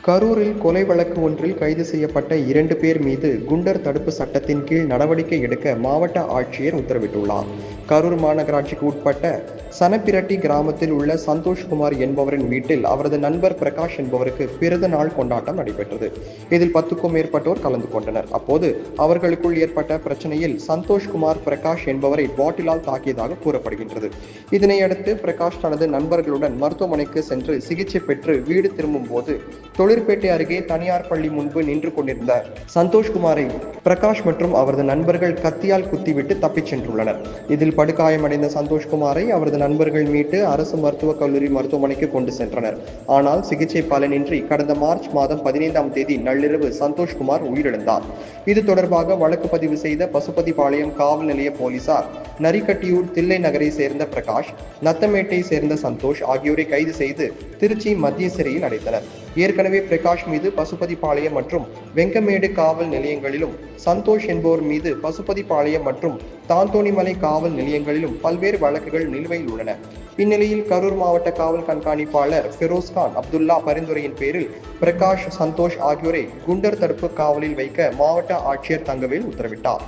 கரூரில் கொலை வழக்கு ஒன்றில் கைது செய்யப்பட்ட 2 பேர் மீது குண்டர் தடுப்பு சட்டத்தின் கீழ் நடவடிக்கை எடுக்க மாவட்ட ஆட்சியர் உத்தரவிட்டுள்ளார். கரூர் மாநகராட்சிக்கு உட்பட்ட சனப்பிரட்டி கிராமத்தில் உள்ள சந்தோஷ்குமார் என்பவரின் வீட்டில் அவரது நண்பர் பிரகாஷ் என்பவருக்கு பிறந்த நாள் கொண்டாட்டம் நடைபெற்றது. இதில் 10க்கும் மேற்பட்டோர் கலந்து கொண்டனர். அப்போது அவர்களுக்குள் ஏற்பட்ட பிரச்சனையில் சந்தோஷ்குமார் பிரகாஷ் என்பவரை பாட்டிலால் தாக்கியதாக கூறப்படுகின்றது. இதனையடுத்து பிரகாஷ் தனது நண்பர்களுடன் மருத்துவமனைக்கு சென்று சிகிச்சை பெற்று வீடு திரும்பும் போது தொழிற்பேட்டை அருகே தனியார் பள்ளி முன்பு நின்று கொண்டிருந்த சந்தோஷ்குமாரை பிரகாஷ் மற்றும் அவரது நண்பர்கள் கத்தியால் குத்திவிட்டு தப்பிச் சென்றுள்ளனர். இதில் படுகாயமடைந்த சந்தோஷ்குமாரை அவரது நண்பர்கள் மீட்டு அரசு மருத்துவக் கல்லூரி மருத்துவமனைக்கு கொண்டு சென்றனர். ஆனால் சிகிச்சை பலனின்றி கடந்த மார்ச் மாதம் 15ஆம் தேதி நள்ளிரவு சந்தோஷ்குமார் உயிரிழந்தார். இது தொடர்பாக வழக்கு பதிவு செய்த பசுபதிபாளையம் காவல் நிலைய போலீசார் நரிக்கட்டியூர் தில்லை நகரை சேர்ந்த பிரகாஷ், நத்தமேட்டை சேர்ந்த சந்தோஷ் ஆகியோரை கைது செய்து திருச்சி மத்திய சிறையில் அடைத்தனர். ஏற்கனவே பிரகாஷ் மீது பசுபதிபாளையம் மற்றும் வெங்கமேடு காவல் நிலையங்களிலும், சந்தோஷ் என்பவர் மீது பசுபதிபாளையம் மற்றும் தாந்தோணிமலை காவல் நிலையங்களிலும் பல்வேறு வழக்குகள் நிலுவையில் உள்ளன. இந்நிலையில் கரூர் மாவட்ட காவல் கண்காணிப்பாளர் ஃபெரோஸ்கான் அப்துல்லா பரிந்துரையின் பேரில் பிரகாஷ், சந்தோஷ் ஆகியோரை குண்டர் தடுப்பு காவலில் வைக்க மாவட்ட ஆட்சியர் தங்கவேல் உத்தரவிட்டார்.